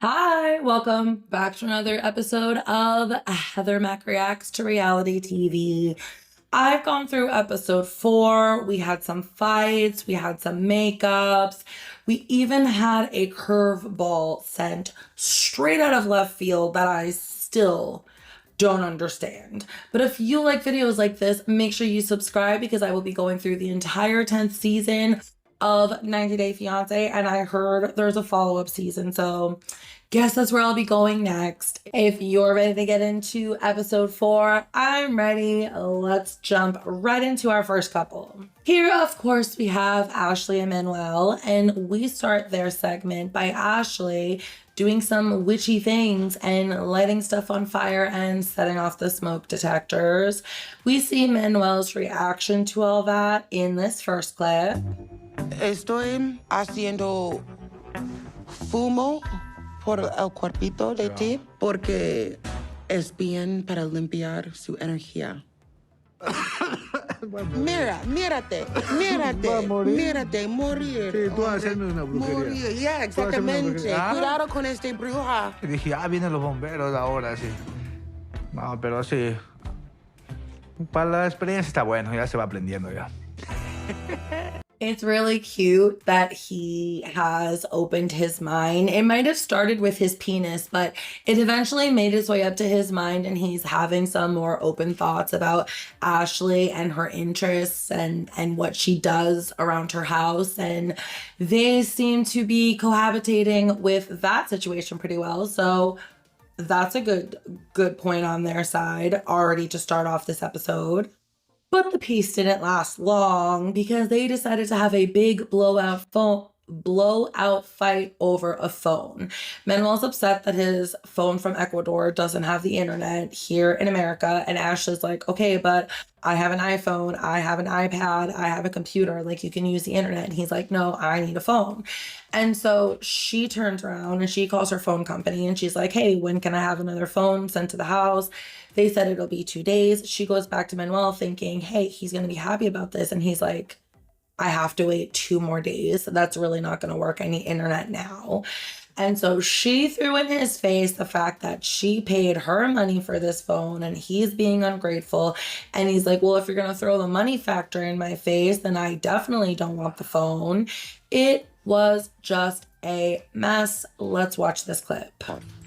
Hi, welcome back to another episode of Heather Mac Reacts to Reality TV. I've gone through episode 4. We had some fights, we had some makeups, we even had a curveball sent straight out of left field that I still don't understand. But if you like videos like this, make sure you subscribe because I will be going through the entire 10th season of 90 Day Fiancé, and I heard there's a follow-up season, so guess that's where I'll be going next. If you're ready to get into episode 4, I'm ready. Let's jump right into our first couple. Here, of course, we have Ashley and Manuel, and we start their segment by Ashley doing some witchy things and lighting stuff on fire and setting off the smoke detectors. We see Manuel's reaction to all that in this first clip. Estoy haciendo fumo por el cuerpito de ti porque es bien para limpiar su energía. Mírate, morir. Sí, tú haciendo una brujería. Morir, yeah, exactamente. Cuidado con esta bruja. Y dije, vienen los bomberos ahora, sí. No, pero sí. Para la experiencia está bueno, ya se va aprendiendo ya. It's really cute that he has opened his mind. It might have started with his penis, but it eventually made its way up to his mind, and he's having some more open thoughts about Ashley and her interests and what she does around her house. And they seem to be cohabitating with that situation pretty well. So that's a good point on their side already to start off this episode. But the peace didn't last long because they decided to have a big blowout fight over a phone. Manuel's upset that his phone from Ecuador doesn't have the internet here in America, and Ashley's like, okay, but I have an iPhone, I have an iPad, I have a computer, like you can use the internet. And he's like, no, I need a phone. And so she turns around and she calls her phone company and she's like, hey, when can I have another phone sent to the house? They said it'll be 2 days. She goes back to Manuel thinking, hey, he's going to be happy about this. And he's like, I have to wait 2 more days. That's really not going to work. I need internet now. And so she threw in his face the fact that she paid her money for this phone and he's being ungrateful. And he's like, well, if you're going to throw the money factor in my face, then I definitely don't want the phone. It was just a mess. Let's watch this clip.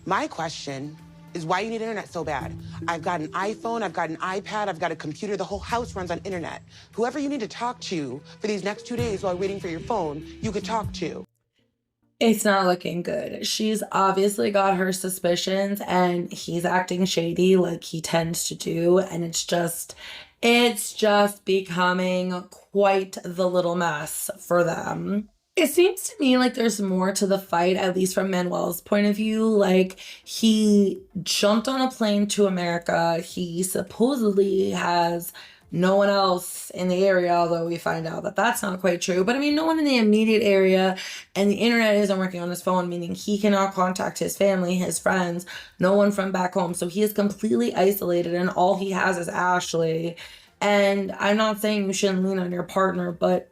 My question is why you need internet so bad. I've got an iPhone, I've got an iPad, I've got a computer. The whole house runs on internet. Whoever you need to talk to for these next 2 days while waiting for your phone, you could talk to. It's not looking good. She's obviously got her suspicions and he's acting shady like he tends to do. And it's just becoming quite the little mess for them. It seems to me like there's more to the fight, at least from Manuel's point of view. Like, he jumped on a plane to America. He supposedly has no one else in the area, although we find out that that's not quite true. But I mean, no one in the immediate area, and the internet isn't working on his phone, meaning he cannot contact his family, his friends, no one from back home. So he is completely isolated, and all he has is Ashley. And I'm not saying you shouldn't lean on your partner, but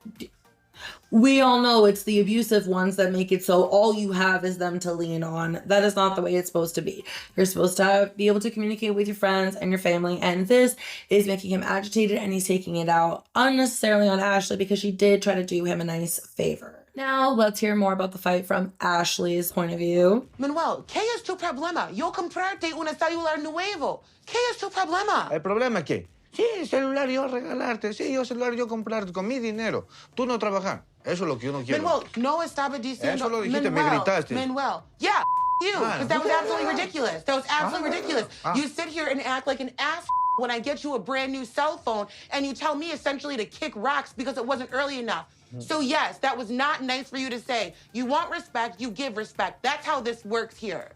we all know it's the abusive ones that make it so all you have is them to lean on. That is not the way it's supposed to be. You're supposed to be able to communicate with your friends and your family, and this is making him agitated, and he's taking it out unnecessarily on Ashley because she did try to do him a nice favor. Now, let's hear more about the fight from Ashley's point of view. Manuel, ¿qué es tu problema? Yo comprarte un celular nuevo. ¿Qué es tu problema? ¿El problema qué? Sí, celular yo regalarte, sí, celular yo comprarte con mi dinero. Tú no trabajar. Eso es lo que yo no quiero. Manuel, no estaba diciendo... Eso lo dijiste, me gritaste. Manuel, yeah, you, because that was absolutely ridiculous. That was absolutely ridiculous. You sit here and act like an ass when I get you a brand new cell phone and you tell me essentially to kick rocks because it wasn't early enough. So yes, that was not nice for you to say. You want respect, you give respect. That's how this works here.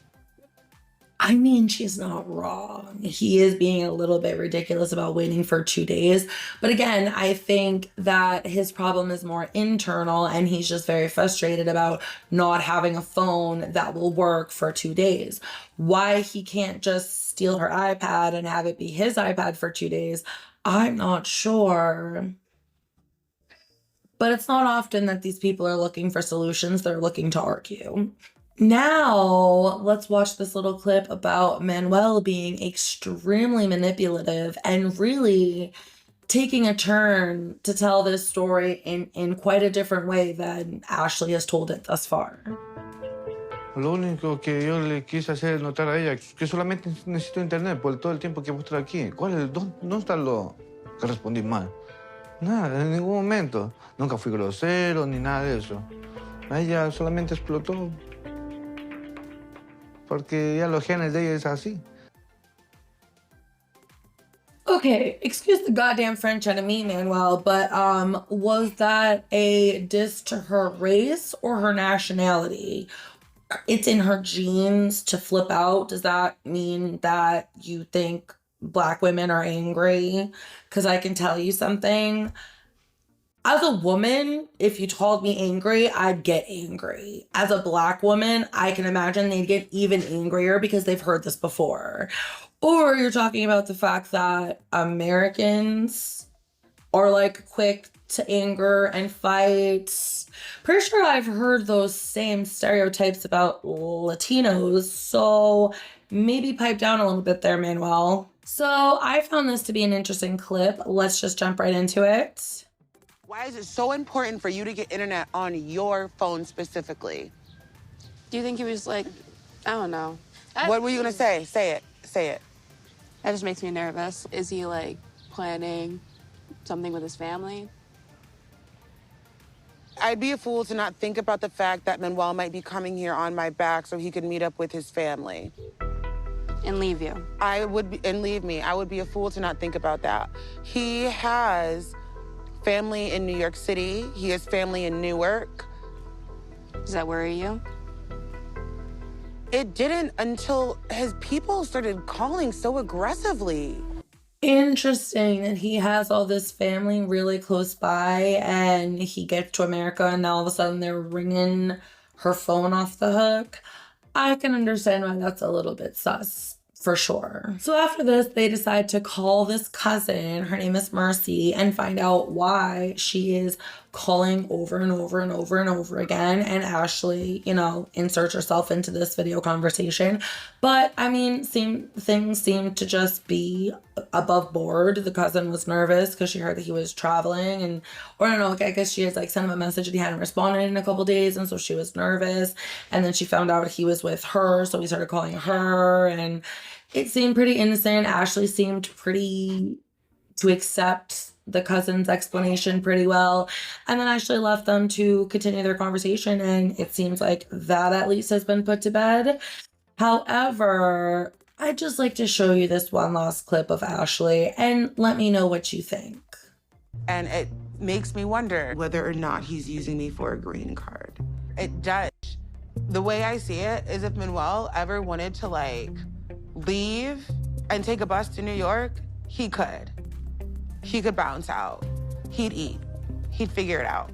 I mean, she's not wrong. He is being a little bit ridiculous about waiting for 2 days. But again, I think that his problem is more internal and he's just very frustrated about not having a phone that will work for 2 days. Why he can't just steal her iPad and have it be his iPad for 2 days, I'm not sure. But it's not often that these people are looking for solutions. They're looking to argue. Now, let's watch this little clip about Manuel being extremely manipulative and really taking a turn to tell this story in quite a different way than Ashley has told it thus far. Lo único que yo le quise hacer notar a ella es que solamente necesito internet por todo el tiempo que voy a estar aquí. ¿Dónde está lo que respondí mal? Nada, en ningún momento. Nunca fui grosero ni nada de eso. Ella solamente explotó. Porque ya los genes de ella es así. Okay, excuse the goddamn French out of me, Manuel, but was that a diss to her race or her nationality? It's in her genes to flip out. Does that mean that you think Black women are angry? Because I can tell you something. As a woman, if you told me angry, I'd get angry. As a Black woman, I can imagine they'd get even angrier because they've heard this before. Or you're talking about the fact that Americans are like quick to anger and fight. Pretty sure I've heard those same stereotypes about Latinos, so maybe pipe down a little bit there, Manuel. So I found this to be an interesting clip. Let's just jump right into it. Why is it so important for you to get internet on your phone specifically? Do you think he was like, I don't know. What were you gonna say? Say it. Say it. That just makes me nervous. Is he like planning something with his family? I'd be a fool to not think about the fact that Manuel might be coming here on my back so he could meet up with his family. And leave you? And leave me. I would be a fool to not think about that. He has family in New York City. He has family in Newark. Does that worry you? It didn't until his people started calling so aggressively. Interesting that he has all this family really close by and he gets to America and now all of a sudden they're ringing her phone off the hook. I can understand why that's a little bit sus. For sure. So after this, they decide to call this cousin, her name is Mercy, and find out why she is calling over and over and over and over again. And Ashley, inserts herself into this video conversation. But I mean, things seem to just be above board. The cousin was nervous because she heard that he was traveling or I don't know, I guess she had sent him a message and he hadn't responded in a couple days. And so she was nervous. And then she found out he was with her. So he started calling her and it seemed pretty innocent. Ashley seemed to accept the cousin's explanation pretty well. And then Ashley left them to continue their conversation. And it seems like that at least has been put to bed. However, I'd just like to show you this one last clip of Ashley and let me know what you think. And it makes me wonder whether or not he's using me for a green card. It does. The way I see it is if Manuel ever wanted to leave and take a bus to New York, he could. He could bounce out. He'd eat. He'd figure it out.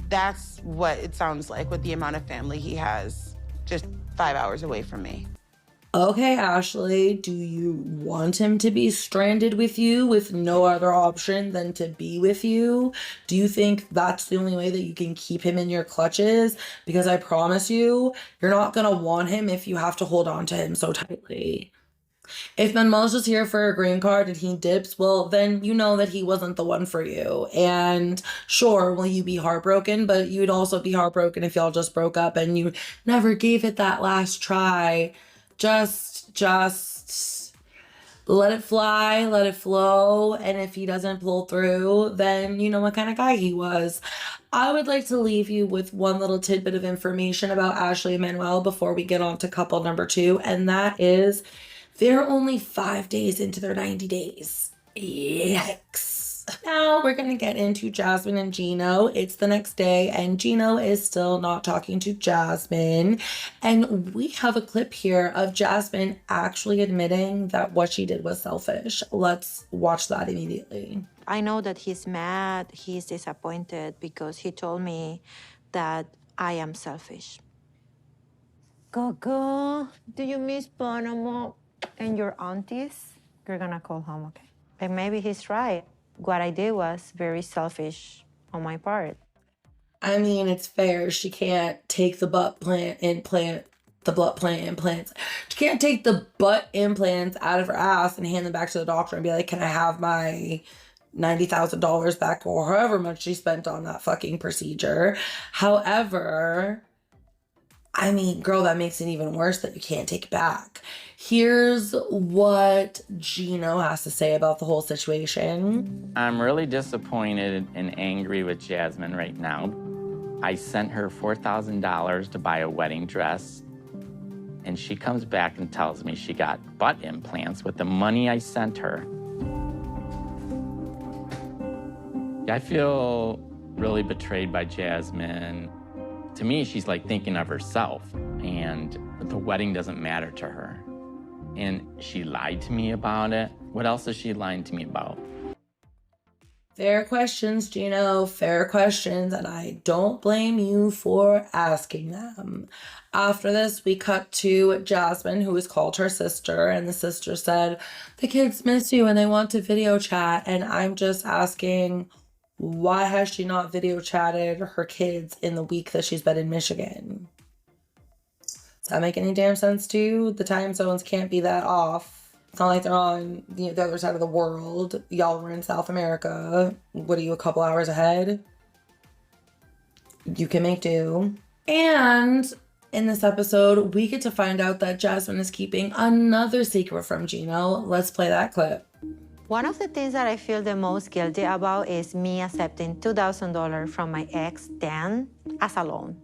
That's what it sounds like with the amount of family he has just 5 hours away from me. Okay, Ashley, do you want him to be stranded with you with no other option than to be with you? Do you think that's the only way that you can keep him in your clutches? Because I promise you, you're not going to want him if you have to hold on to him so tightly. If Manuel's just here for a green card and he dips, well, then you know that he wasn't the one for you. And sure, will you be heartbroken? But you'd also be heartbroken if y'all just broke up and you never gave it that last try. Just let it fly, let it flow. And if he doesn't pull through, then you know what kind of guy he was. I would like to leave you with one little tidbit of information about Ashley and Manuel before we get on to couple number 2. And that is they're only 5 days into their 90 days. Yikes. Now we're going to get into Jasmine and Gino. It's the next day and Gino is still not talking to Jasmine. And we have a clip here of Jasmine actually admitting that what she did was selfish. Let's watch that immediately. I know that he's mad, he's disappointed because he told me that I am selfish. Coco, do you miss Panama and your aunties? You're gonna call home, okay? And maybe he's right. What I did was very selfish on my part. I mean, it's fair. She can't take the butt plant and plant the butt plant implants. She can't take the butt implants out of her ass and hand them back to the doctor and be like, can I have my $90,000 back, or however much she spent on that fucking procedure. However, I mean, girl, that makes it even worse that you can't take it back. Here's what Gino has to say about the whole situation. I'm really disappointed and angry with Jasmine right now. I sent her $4,000 to buy a wedding dress, and she comes back and tells me she got butt implants with the money I sent her. I feel really betrayed by Jasmine. To me, she's like thinking of herself, and the wedding doesn't matter to her. And she lied to me about it. What else is she lying to me about? Fair questions, Gino, fair questions, and I don't blame you for asking them. After this, we cut to Jasmine, who has called her sister, and the sister said, the kids miss you and they want to video chat, and I'm just asking, why has she not video chatted her kids in the week that she's been in Michigan? Does that make any damn sense to you? The time zones can't be that off. It's not like they're on the other side of the world. Y'all were in South America. What are you, a couple hours ahead? You can make do. And in this episode, we get to find out that Jasmine is keeping another secret from Gino. Let's play that clip. One of the things that I feel the most guilty about is me accepting $2,000 from my ex, Dan, as a loan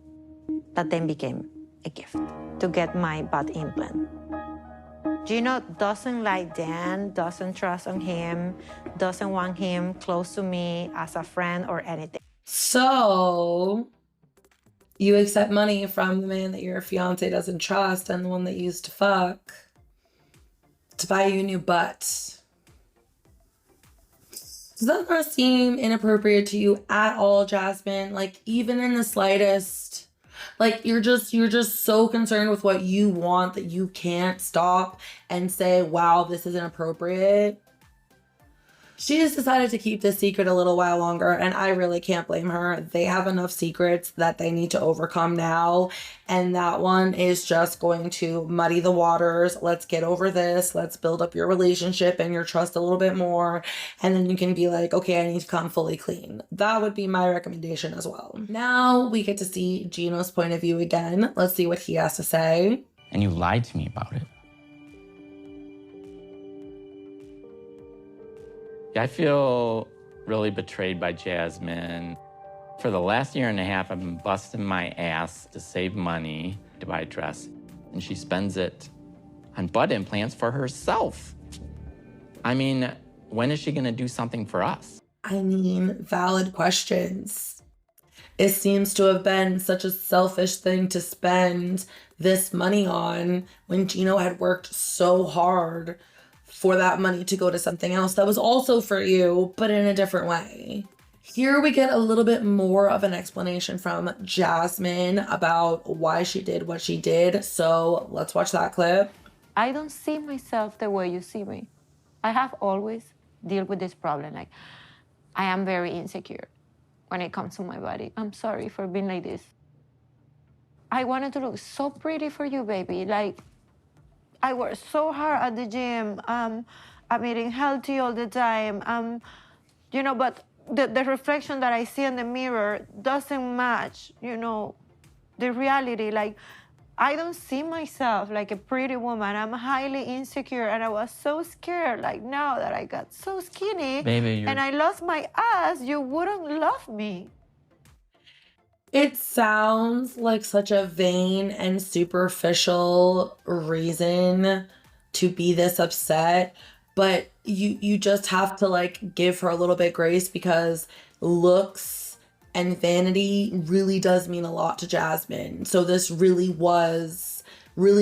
that then became a gift to get my butt implant. Gino doesn't like Dan, doesn't trust on him, doesn't want him close to me as a friend or anything. So, you accept money from the man that your fiance doesn't trust and the one that you used to fuck to buy you a new butt. Does that not seem inappropriate to you at all, Jasmine? Like, even in the slightest? Like, you're just so concerned with what you want that you can't stop and say, wow, this is inappropriate. She has decided to keep this secret a little while longer, and I really can't blame her. They have enough secrets that they need to overcome now, and that one is just going to muddy the waters. Let's get over this. Let's build up your relationship and your trust a little bit more, and then you can be like, okay, I need to come fully clean. That would be my recommendation as well. Now we get to see Gino's point of view again. Let's see what he has to say. And you lied to me about it. I feel really betrayed by Jasmine. For the last year and a half, I've been busting my ass to save money to buy a dress, and she spends it on butt implants for herself. I mean, when is she gonna do something for us? I mean, valid questions. It seems to have been such a selfish thing to spend this money on when Gino had worked so hard for that money to go to something else that was also for you, but in a different way. Here we get a little bit more of an explanation from Jasmine about why she did what she did. So let's watch that clip. I don't see myself the way you see me. I have always dealt with this problem. Like, I am very insecure when it comes to my body. I'm sorry for being like this. I wanted to look so pretty for you, baby. Like, I work so hard at the gym. I'm eating healthy all the time. You know, but the reflection that I see in the mirror doesn't match, you know, the reality. Like, I don't see myself like a pretty woman. I'm highly insecure, and I was so scared. Like, now that I got so skinny, Baby, and I lost my ass, you wouldn't love me. It sounds like such a vain and superficial reason to be this upset, but you just have to like give her a little bit grace, because looks and vanity really does mean a lot to Jasmine. So this really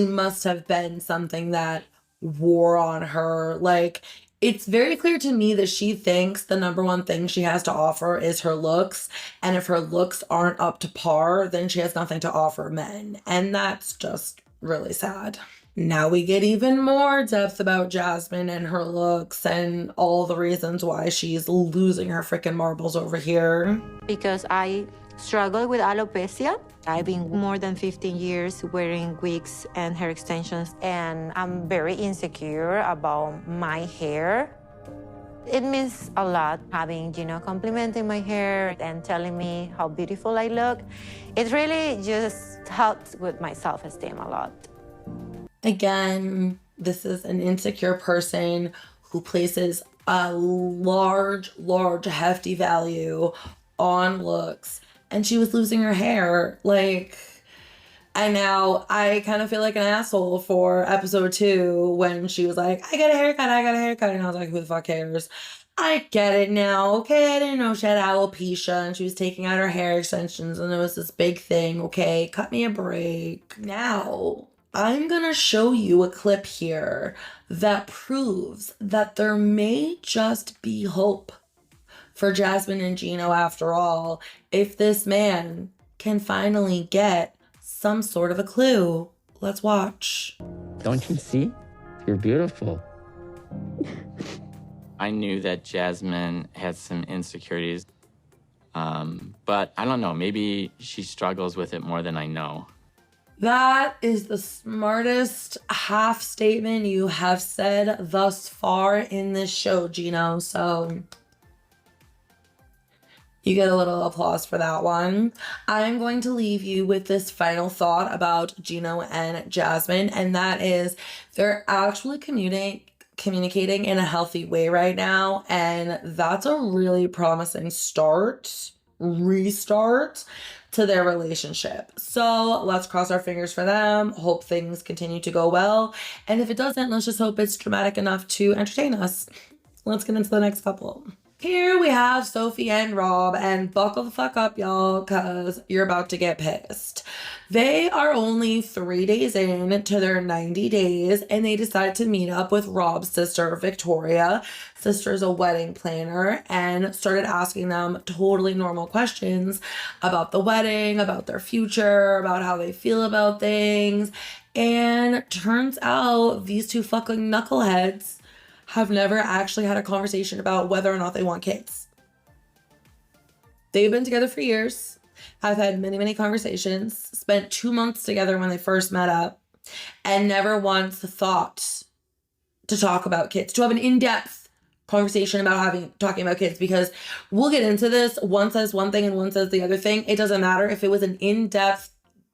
must have been something that wore on her. Like, it's very clear to me that she thinks the number one thing she has to offer is her looks. And if her looks aren't up to par, then she has nothing to offer men. And that's just really sad. Now we get even more depth about Jasmine and her looks and all the reasons why she's losing her freaking marbles over here. Because I struggle with alopecia. I've been more than 15 years wearing wigs and hair extensions, and I'm very insecure about my hair. It means a lot having Gino complimenting my hair and telling me how beautiful I look. It really just helps with my self-esteem a lot. Again, this is an insecure person who places a large, hefty value on looks, and she was losing her hair. Like, and now I kind of feel like an asshole for episode 2 when she was like, I got a haircut. And I was like, who the fuck cares? I get it now. Okay, I didn't know she had alopecia and she was taking out her hair extensions and it was this big thing. Okay, cut me a break. Now, I'm gonna show you a clip here that proves that there may just be hope for Jasmine and Gino after all, if this man can finally get some sort of a clue. Let's watch. Don't you see? You're beautiful. I knew that Jasmine had some insecurities, but I don't know, maybe she struggles with it more than I know. That is the smartest half statement you have said thus far in this show, Gino. So you get a little applause for that one. I'm going to leave you with this final thought about Gino and Jasmine, and that is they're actually communicating in a healthy way right now, and that's a really promising restart to their relationship. So let's cross our fingers for them, hope things continue to go well, and if it doesn't, let's just hope it's dramatic enough to entertain us. Let's get into the next couple. Here we have Sophie and Rob, and buckle the fuck up, y'all, because you're about to get pissed. They are only 3 days in to their 90 days, and they decide to meet up with Rob's sister, Victoria. Sister's a wedding planner, and started asking them totally normal questions about the wedding, about their future, about how they feel about things. And turns out these two fucking knuckleheads have never actually had a conversation about whether or not they want kids. They've been together for years, have had many conversations, spent 2 months together when they first met up, and never once thought to talk about kids, to have an in-depth conversation about talking about kids, because we'll get into this. One says one thing and one says the other thing. It doesn't matter. If it was an in-depth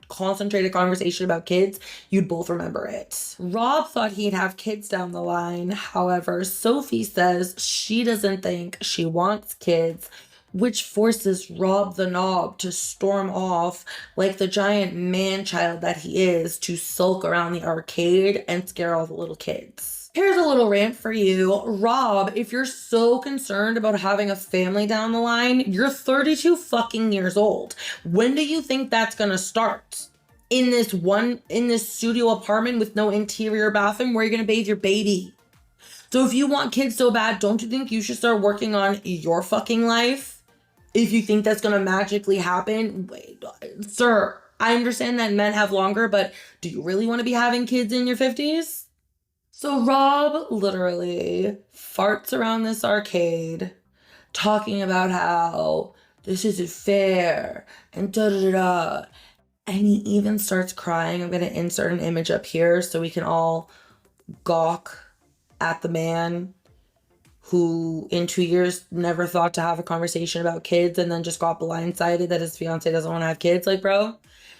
concentrated conversation about kids, you'd both remember it. Rob thought he'd have kids down the line. However, Sophie says she doesn't think she wants kids, which forces Rob the Knob to storm off like the giant man-child that he is, to sulk around the arcade and scare all the little kids. Here's a little rant for you. Rob, if you're so concerned about having a family down the line, you're 32 fucking years old. When do you think that's gonna start? In this studio apartment with no interior bathroom, where you're gonna bathe your baby? So if you want kids so bad, don't you think you should start working on your fucking life? If you think that's gonna magically happen, wait, sir, I understand that men have longer, but do you really want to be having kids in your 50s? So Rob literally farts around this arcade talking about how this isn't fair and da-da-da-da. And he even starts crying. I'm going to insert an image up here so we can all gawk at the man who in 2 years never thought to have a conversation about kids and then just got blindsided that his fiance doesn't want to have kids. Like, bro,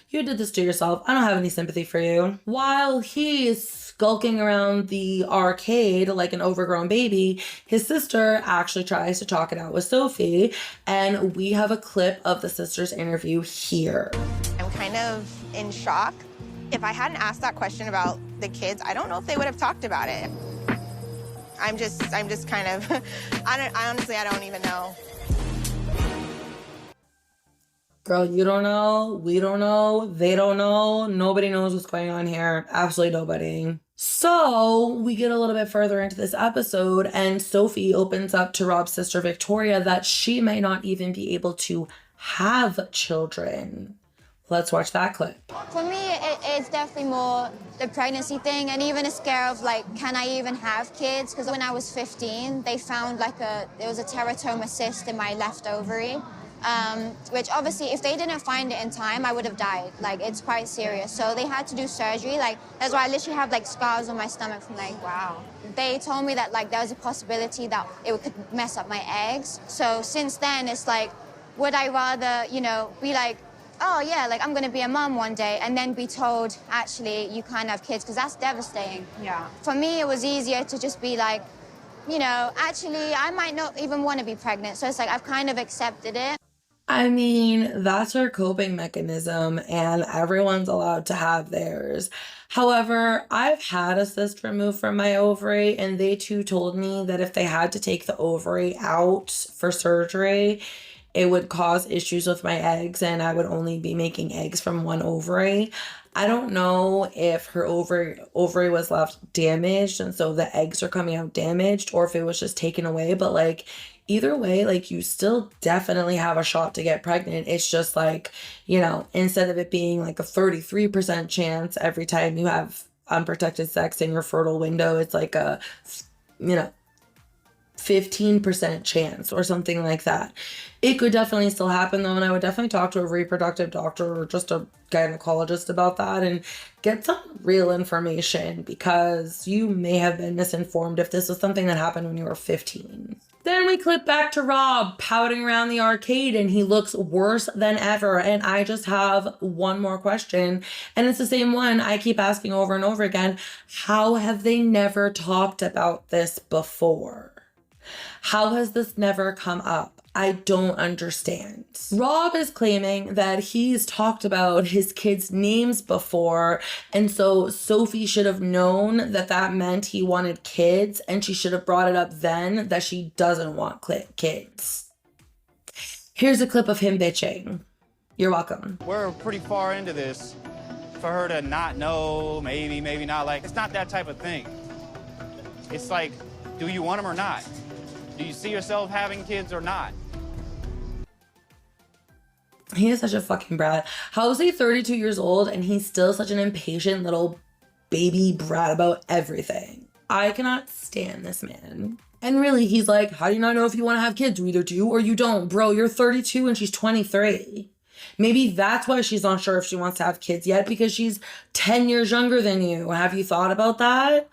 you did this to yourself. I don't have any sympathy for you. While he's skulking around the arcade like an overgrown baby, his sister actually tries to talk it out with Sophie, and we have a clip of the sister's interview here. I'm kind of in shock. If I hadn't asked that question about the kids, I don't know if they would have talked about it. I'm just kind of, I don't even know. Girl, you don't know, we don't know, they don't know, nobody knows what's going on here. Absolutely nobody. So we get a little bit further into this episode, and Sophie opens up to Rob's sister Victoria that she may not even be able to have children. Let's watch that clip. For me, it's definitely more the pregnancy thing, and even a scare of like, can I even have kids? Because when I was 15, they found there was a teratoma cyst in my left ovary. which obviously if they didn't find it in time, I would have died. Like, it's quite serious. So they had to do surgery. Like, that's why I literally have like scars on my stomach from like, wow. They told me that like there was a possibility that it could mess up my eggs. So since then, it's like, would I rather, you know, be like, oh yeah, like I'm gonna be a mom one day, and then be told, actually, you can't have kids, because that's devastating. Yeah. For me, it was easier to just be like, you know, actually, I might not even want to be pregnant. So it's like, I've kind of accepted it. I mean, that's her coping mechanism, and everyone's allowed to have theirs. However, I've had a cyst removed from my ovary, and they too told me that if they had to take the ovary out for surgery, it would cause issues with my eggs, and I would only be making eggs from one ovary. I don't know if her ovary was left damaged, and so the eggs are coming out damaged, or if it was just taken away, but like, either way, like, you still definitely have a shot to get pregnant. It's just like, you know, instead of it being like a 33% chance every time you have unprotected sex in your fertile window, it's like a, you know, 15% chance or something like that. It could definitely still happen though, and I would definitely talk to a reproductive doctor or just a gynecologist about that and get some real information, because you may have been misinformed if this was something that happened when you were 15. Then we clip back to Rob pouting around the arcade, and he looks worse than ever. And I just have one more question, and it's the same one I keep asking over and over again. How have they never talked about this before? How has this never come up? I don't understand. Rob is claiming that he's talked about his kids' names before, and so Sophie should have known that that meant he wanted kids, and she should have brought it up then that she doesn't want kids. Here's a clip of him bitching. You're welcome. We're pretty far into this. For her to not know, maybe not, like, it's not that type of thing. It's like, do you want them or not? Do you see yourself having kids or not? He is such a fucking brat. How is he 32 years old and he's still such an impatient little baby brat about everything? I cannot stand this man. And really, he's like, how do you not know if you want to have kids? You either do or you don't. Bro, you're 32 and she's 23. Maybe that's why she's not sure if she wants to have kids yet, because she's 10 years younger than you. Have you thought about that?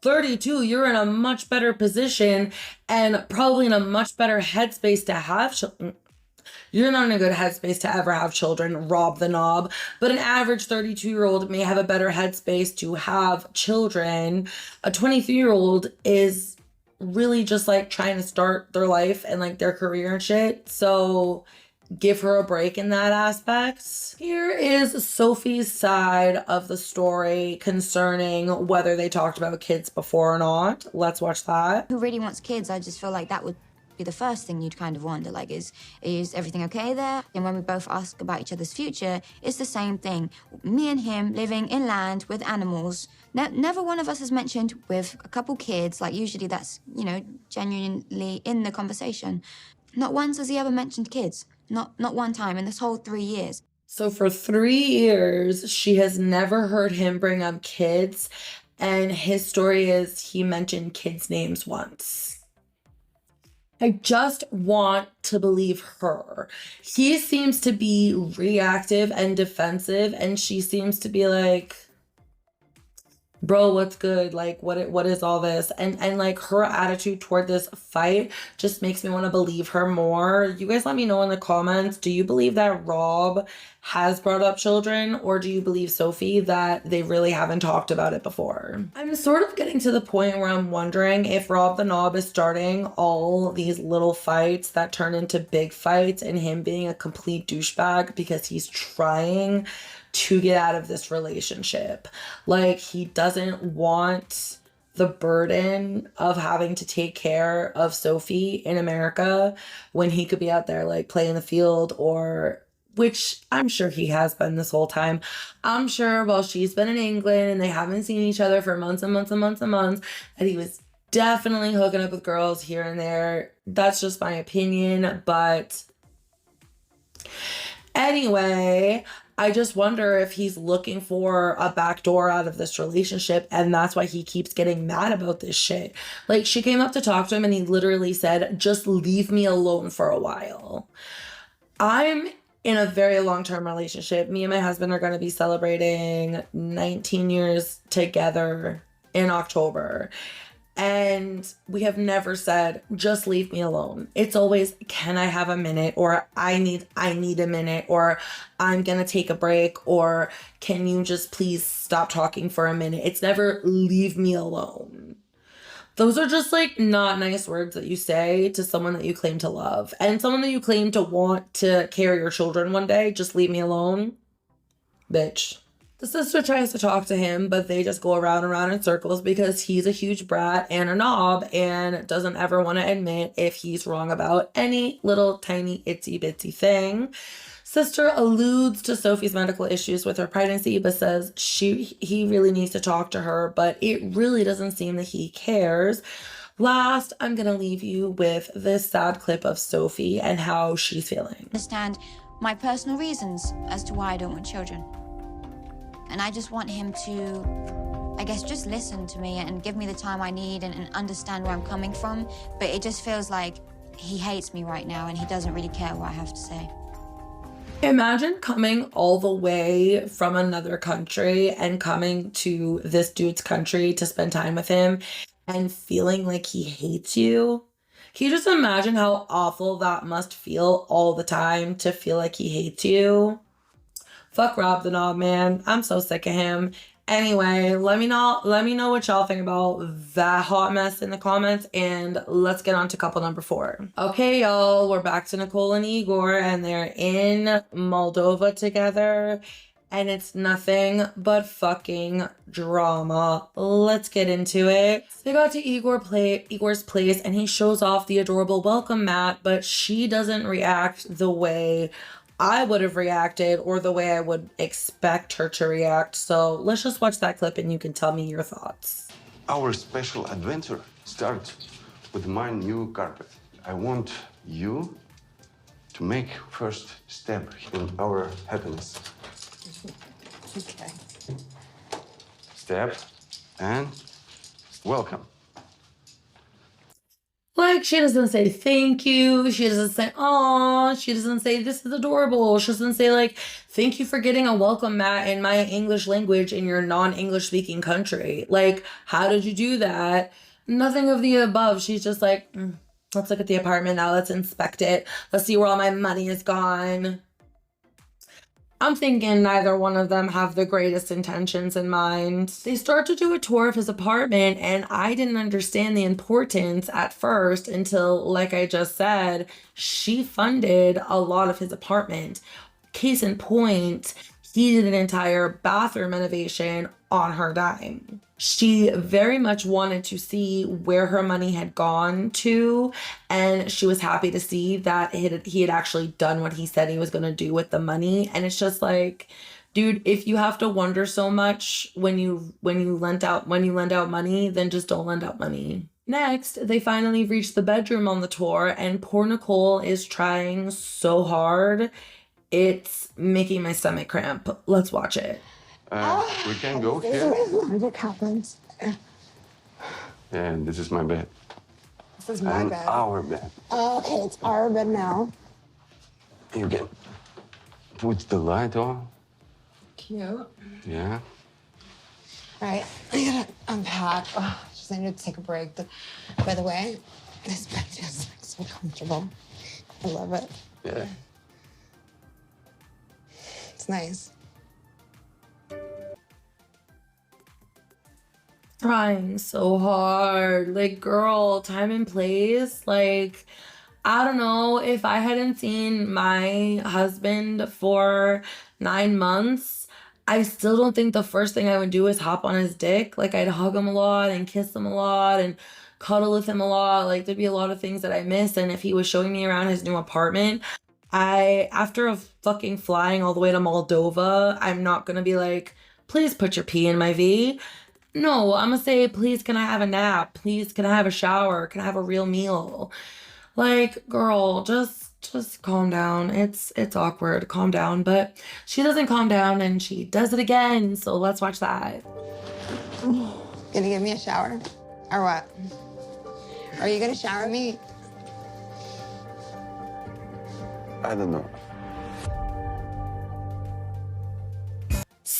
32, you're in a much better position and probably in a much better headspace to have children. You're not in a good headspace to ever have children, Rob the Knob. But an average 32-year-old may have a better headspace to have children. A 23-year-old is really just like trying to start their life and like their career and shit. So give her a break in that aspect. Here is Sophie's side of the story concerning whether they talked about kids before or not. Let's watch that. Who really wants kids? I just feel like that would be the first thing you'd kind of wonder, like, is everything okay there? And when we both ask about each other's future, it's the same thing. Me and him living inland with animals. Never one of us has mentioned with a couple kids, like usually that's, you know, genuinely in the conversation. Not once has he ever mentioned kids. Not one time in this whole 3 years. So for 3 years, she has never heard him bring up kids, and his story is he mentioned kids' names once. I just want to believe her. He seems to be reactive and defensive, and she seems to be like, bro, what's good? Like, what is all this? And like, her attitude toward this fight just makes me want to believe her more. You guys let me know in the comments. Do you believe that Rob has brought up children, or do you believe Sophie that they really haven't talked about it before? I'm sort of getting to the point where I'm wondering if Rob the Knob is starting all these little fights that turn into big fights, and him being a complete douchebag because he's trying to get out of this relationship. Like, he doesn't want the burden of having to take care of Sophie in America when he could be out there like playing the field, or, which I'm sure he has been this whole time. I'm sure while she's been in England and they haven't seen each other for months and months and months and months, and he was definitely hooking up with girls here and there. That's just my opinion, but anyway, I just wonder if he's looking for a backdoor out of this relationship, and that's why he keeps getting mad about this shit. Like, she came up to talk to him and he literally said, just leave me alone for a while. I'm in a very long-term relationship. Me and my husband are going to be celebrating 19 years together in October. And we have never said, just leave me alone. It's always, can I have a minute? Or I need a minute, or I'm gonna take a break, or can you just please stop talking for a minute? It's never leave me alone. Those are just like not nice words that you say to someone that you claim to love. And someone that you claim to want to carry your children one day, just leave me alone. Bitch. The sister tries to talk to him, but they just go around and around in circles because he's a huge brat and a knob and doesn't ever want to admit if he's wrong about any little tiny itsy bitsy thing. Sister alludes to Sophie's medical issues with her pregnancy, but says he really needs to talk to her, but it really doesn't seem that he cares. Last, I'm going to leave you with this sad clip of Sophie and how she's feeling. Understand my personal reasons as to why I don't want children. And I just want him to, I guess, just listen to me and give me the time I need and understand where I'm coming from. But it just feels like he hates me right now and he doesn't really care what I have to say. Imagine coming all the way from another country and coming to this dude's country to spend time with him and feeling like he hates you. Can you just imagine how awful that must feel all the time, to feel like he hates you? Fuck Rob the Knob, man. I'm so sick of him. Anyway, let me know what y'all think about that hot mess in the comments, and let's get on to couple number 4. Okay, y'all, we're back to Nicole and Igor, and they're in Moldova together, and it's nothing but fucking drama. Let's get into it. They got to Igor's place, and he shows off the adorable welcome mat, but she doesn't react the way I would have reacted or the way I would expect her to react. So let's just watch that clip and you can tell me your thoughts. Our special adventure starts with my new carpet. I want you to make first step in our happiness. Okay. Step and welcome. Like, she doesn't say thank you. She doesn't say, aw. She doesn't say, this is adorable. She doesn't say, like, thank you for getting a welcome mat in my English language in your non-English speaking country. Like, how did you do that? Nothing of the above. She's just like, let's look at the apartment now. Let's inspect it. Let's see where all my money is gone. I'm thinking neither one of them have the greatest intentions in mind. They start to do a tour of his apartment, and I didn't understand the importance at first until, like I just said, she funded a lot of his apartment. Case in point, he did an entire bathroom renovation on her dime. She very much wanted to see where her money had gone to, and she was happy to see that he had actually done what he said he was going to do with the money. And it's just like, dude, if you have to wonder so much when you lend out money, then just don't lend out money. Next, they finally reach the bedroom on the tour, and poor Nicole is trying so hard. It's making my stomach cramp. Let's watch it. We can go here. What happens? And this is my bed. This is my bed. Our bed. Oh, okay, it's our bed now. You can put the light on. Cute. Yeah. All right, I gotta unpack. Oh, just I need to take a break. By the way, this bed feels like so comfortable. I love it. Yeah. It's nice. Trying so hard. Like, girl, time and place. Like, I don't know, if I hadn't seen my husband for 9 months, I still don't think the first thing I would do is hop on his dick. Like, I'd hug him a lot and kiss him a lot and cuddle with him a lot. Like, there'd be a lot of things that I miss. And if he was showing me around his new apartment, after fucking flying all the way to Moldova, I'm not gonna be like, please put your pee in my V. No, I'm gonna say, please, can I have a nap? Please, can I have a shower? Can I have a real meal? Like, girl, just calm down. It's awkward. Calm down. But she doesn't calm down, and she does it again. So let's watch that. Gonna give me a shower? Or what? Are you gonna shower me? I don't know.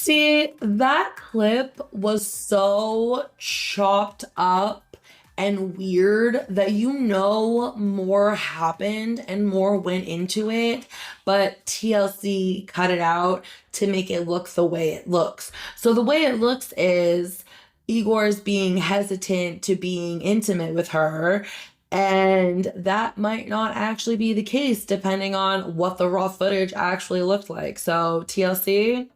See, that clip was so chopped up and weird that you know more happened and more went into it, but TLC cut it out to make it look the way it looks. So the way it looks is Igor's being hesitant to being intimate with her, and that might not actually be the case depending on what the raw footage actually looked like. So TLC,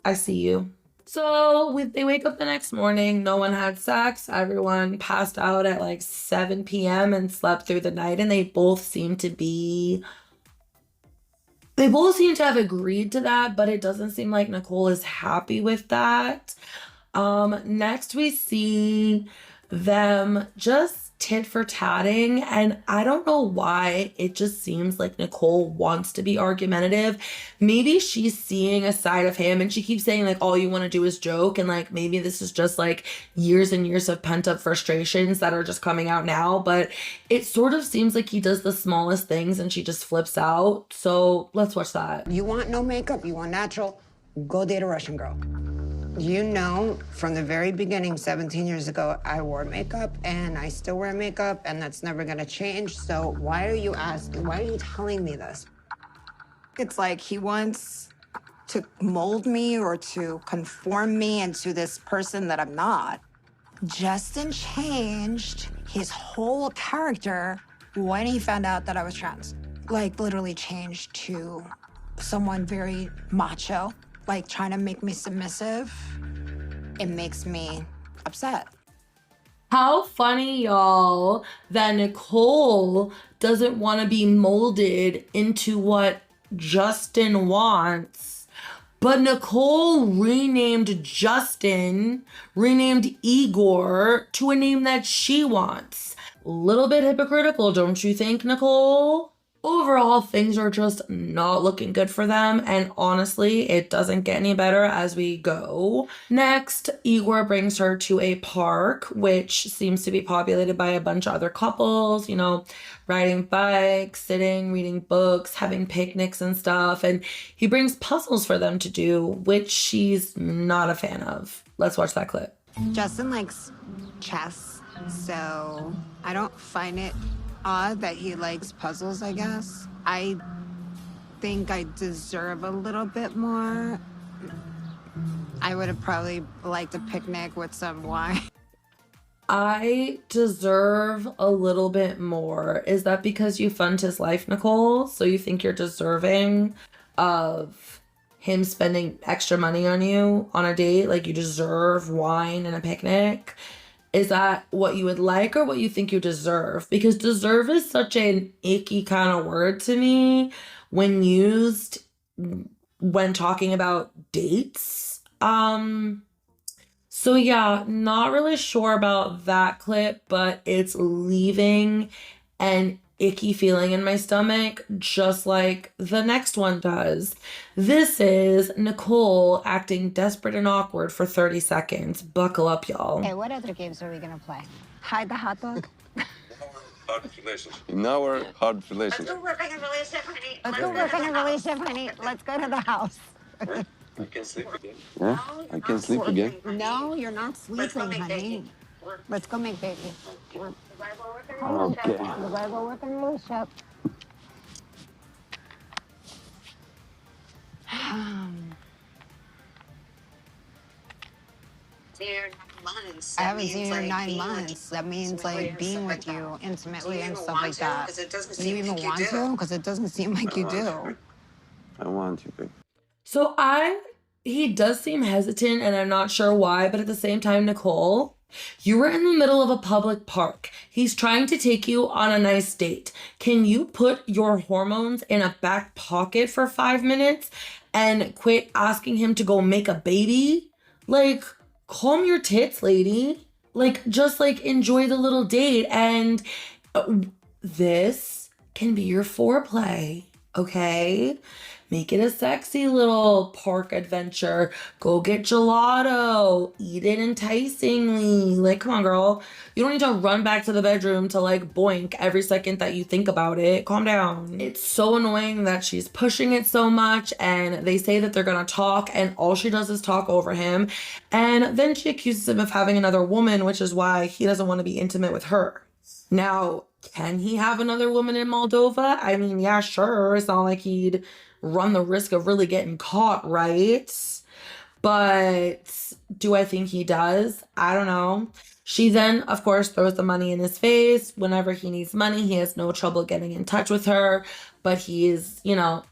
I see you. So they wake up the next morning, no one had sex, everyone passed out at like 7 p.m. and slept through the night, and they both seem to have agreed to that, but it doesn't seem like Nicole is happy with that. Next we see them just tit for tatting, and I don't know why it just seems like Nicole wants to be argumentative. Maybe she's seeing a side of him and she keeps saying like all you want to do is joke, and like maybe this is just like years and years of pent up frustrations that are just coming out now, but it sort of seems like he does the smallest things and she just flips out. So let's watch that. You want no makeup, you want natural, go date a Russian girl. You know, from the very beginning, 17 years ago, I wore makeup and I still wear makeup, and that's never gonna change. So why are you asking? Why are you telling me this? It's like he wants to mold me or to conform me into this person that I'm not. Justin changed his whole character when he found out that I was trans. Like, literally changed to someone very macho. Like, trying to make me submissive, it makes me upset. How funny, y'all, that Nicole doesn't want to be molded into what Justin wants, but Nicole renamed Igor to a name that she wants. Little bit hypocritical, don't you think, Nicole? Overall, things are just not looking good for them, and honestly, it doesn't get any better as we go. Next, Igor brings her to a park, which seems to be populated by a bunch of other couples, you know, riding bikes, sitting, reading books, having picnics and stuff, and he brings puzzles for them to do, which she's not a fan of. Let's watch that clip. Justin likes chess, so I don't find it odd that he likes puzzles, I guess. I think I deserve a little bit more. I would have probably liked a picnic with some wine. I deserve a little bit more. Is that because you fund his life, Nicole? So you think you're deserving of him spending extra money on you on a date? Like you deserve wine and a picnic? Is that what you would like or what you think you deserve? Because deserve is such an icky kind of word to me when used when talking about dates. So yeah, not really sure about that clip, but it's leaving an icky feeling in my stomach, just like the next one does. This is Nicole acting desperate and awkward for 30 seconds. Buckle up, y'all. Okay, what other games are we gonna play? Hide the hot dog? In our hard relationship. Let's go work on a relationship, honey. Let's go to the house. I can sleep again. Yeah? I can sleep again. No, you're not sleeping, honey. Let's go make baby. Okay. We gotta go work on a relationship. I haven't seen you in 9 months. That means like being with you intimately and stuff like that. Do you even want to? Because it doesn't seem like you do. I want you, babe. So he does seem hesitant and I'm not sure why, but at the same time, Nicole, you were in the middle of a public park. He's trying to take you on a nice date. Can you put your hormones in a back pocket for 5 minutes and quit asking him to go make a baby? Like, calm your tits, lady. Like, just like enjoy the little date, and this can be your foreplay, okay? Make it a sexy little park adventure. Go get gelato. Eat it enticingly. Like, come on, girl. You don't need to run back to the bedroom to like boink every second that you think about it. Calm down. It's so annoying that she's pushing it so much, and they say that they're gonna talk, and all she does is talk over him. And then she accuses him of having another woman, which is why he doesn't want to be intimate with her. Now, can he have another woman in Moldova? I mean, yeah, sure. It's not like he'd run the risk of really getting caught, right? But do I think he does? I don't know. She then, of course, throws the money in his face. Whenever he needs money, he has no trouble getting in touch with her. But he is,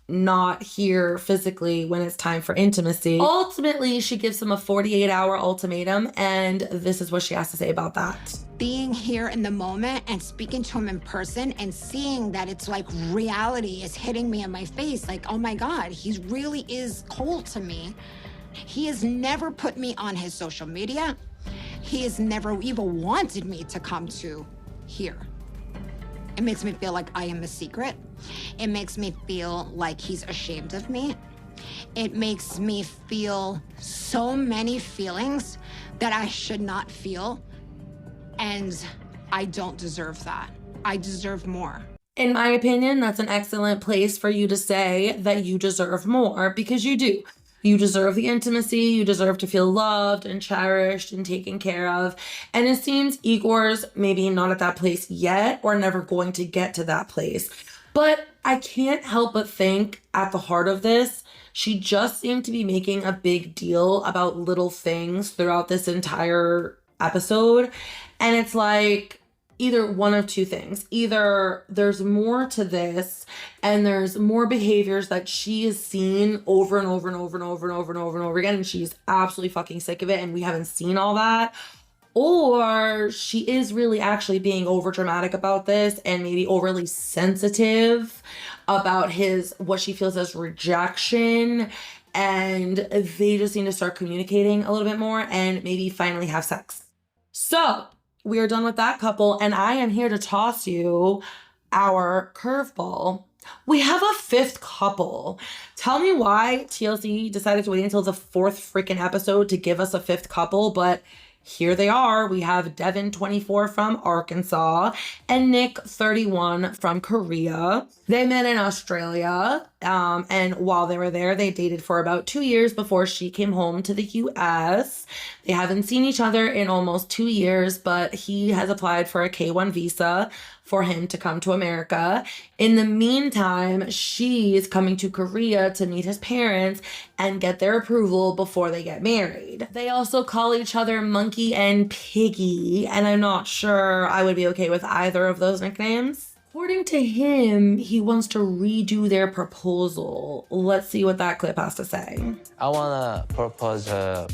not here physically when it's time for intimacy. Ultimately, she gives him a 48-hour ultimatum, and this is what she has to say about that. Being here in the moment and speaking to him in person and seeing that it's like reality is hitting me in my face. Like, oh my God, he really is cold to me. He has never put me on his social media. He has never even wanted me to come to here. It makes me feel like I am a secret. It makes me feel like he's ashamed of me. It makes me feel so many feelings that I should not feel. And I don't deserve that. I deserve more. In my opinion, that's an excellent place for you to say that you deserve more, because you do. You deserve the intimacy, you deserve to feel loved and cherished and taken care of. And it seems Igor's maybe not at that place yet, or never going to get to that place. But I can't help but think at the heart of this, she just seemed to be making a big deal about little things throughout this entire episode. And it's like, either one of two things. Either there's more to this and there's more behaviors that she has seen over and over and over and over and over and over and over again, and she's absolutely fucking sick of it and we haven't seen all that. Or she is really actually being over dramatic about this and maybe overly sensitive about what she feels as rejection, and they just need to start communicating a little bit more and maybe finally have sex. So we are done with that couple, and I am here to toss you our curveball. We have a fifth couple. Tell me why TLC decided to wait until the fourth freaking episode to give us a fifth couple, but here they are. We have Devin, 24, from Arkansas, and Nick, 31, from Korea. They met in Australia, and while they were there, they dated for about 2 years before she came home to the US. They haven't seen each other in almost 2 years, but he has applied for a K-1 visa for him to come to America. In the meantime, she is coming to Korea to meet his parents and get their approval before they get married. They also call each other Monkey and Piggy, and I'm not sure I would be okay with either of those nicknames. According to him, he wants to redo their proposal. Let's see what that clip has to say. I wanna propose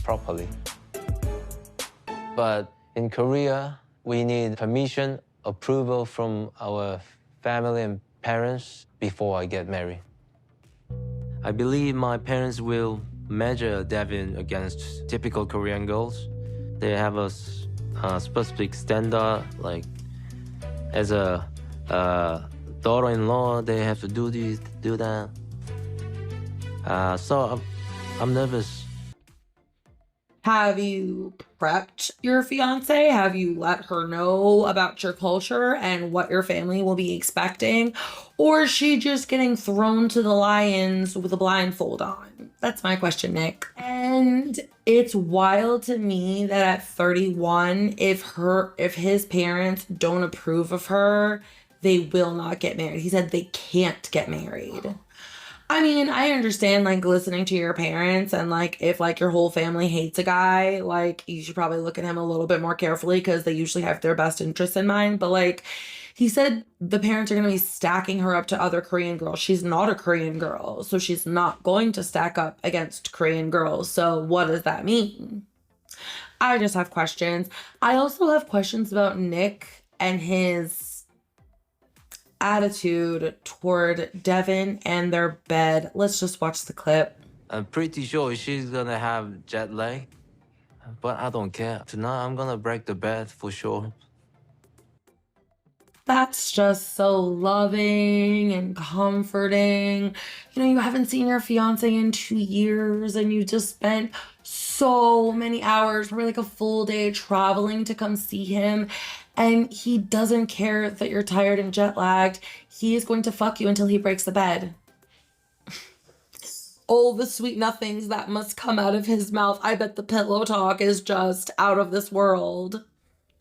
properly. But in Korea, we need permission, approval from our family and parents before I get married. I believe my parents will measure Devin against typical Korean girls. They have a specific standard, like as a daughter-in-law, they have to do this, do that. So I'm nervous. Have you prepped your fiance? Have you let her know about your culture and what your family will be expecting? Or is she just getting thrown to the lions with a blindfold on? That's my question, Nick. And it's wild to me that at 31, if his parents don't approve of her, they will not get married. He said they can't get married. I mean, I understand, like, listening to your parents, and, like, if, like, your whole family hates a guy, like, you should probably look at him a little bit more carefully because they usually have their best interests in mind. But, like, he said the parents are going to be stacking her up to other Korean girls. She's not a Korean girl, so she's not going to stack up against Korean girls. So what does that mean? I just have questions. I also have questions about Nick and his attitude toward Devin and their bed. Let's just watch the clip. I'm pretty sure she's gonna have jet lag, but I don't care. Tonight I'm gonna break the bed for sure. That's just so loving and comforting. You know, you haven't seen your fiance in 2 years and you just spent so many hours, probably like a full day traveling to come see him. And he doesn't care that you're tired and jet lagged. He is going to fuck you until he breaks the bed. All the sweet nothings that must come out of his mouth. I bet the pillow talk is just out of this world.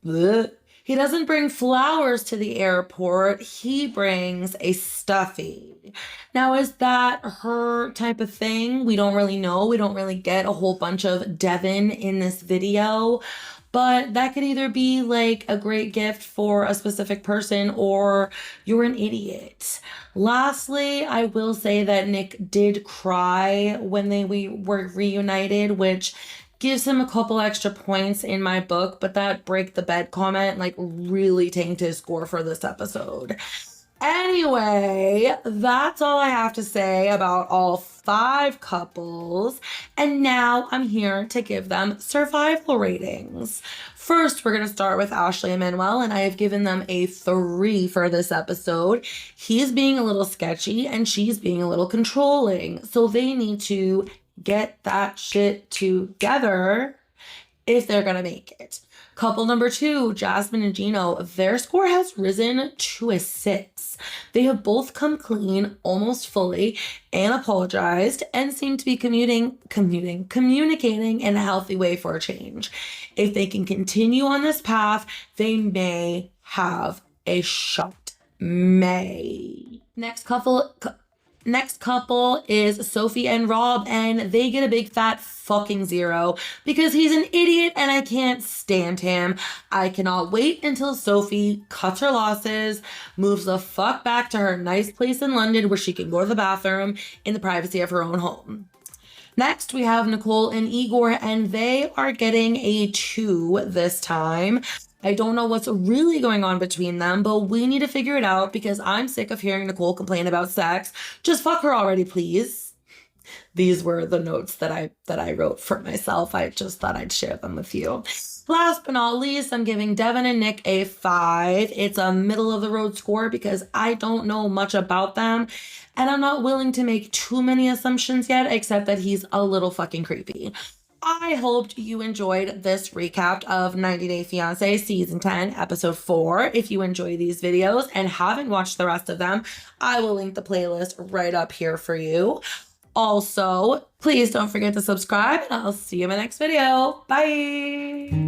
Blech. He doesn't bring flowers to the airport. He brings a stuffy. Now, is that her type of thing? We don't really know. We don't really get a whole bunch of Devin in this video. But that could either be like a great gift for a specific person or you're an idiot. Lastly, I will say that Nick did cry when we were reunited, which gives him a couple extra points in my book, but that break the bed comment like really tanked his score for this episode. Anyway, that's all I have to say about all 5 couples. And now I'm here to give them survival ratings. First, we're going to start with Ashley and Manuel, and I have given them a 3 for this episode. He's being a little sketchy and she's being a little controlling. So they need to get that shit together if they're gonna make it. Couple number 2, Jasmine and Gino, their score has risen to a 6. They have both come clean almost fully and apologized and seem to be communicating in a healthy way for a change. If they can continue on this path, they may have a shot. Next couple is Sophie and Rob, and they get a big fat fucking 0 because he's an idiot and I can't stand him. I cannot wait until Sophie cuts her losses, moves the fuck back to her nice place in London where she can go to the bathroom in the privacy of her own home. Next, we have Nicole and Igor, and they are getting a 2 this time. I don't know what's really going on between them, but we need to figure it out because I'm sick of hearing Nicole complain about sex. Just fuck her already, please. These were the notes that I wrote for myself. I just thought I'd share them with you. Last but not least, I'm giving Devin and Nick a 5. It's a middle of the road score because I don't know much about them and I'm not willing to make too many assumptions yet, except that he's a little fucking creepy. I hoped you enjoyed this recap of 90 Day Fiancé Season 10, Episode 4. If you enjoy these videos and haven't watched the rest of them, I will link the playlist right up here for you. Also, please don't forget to subscribe, and I'll see you in my next video. Bye!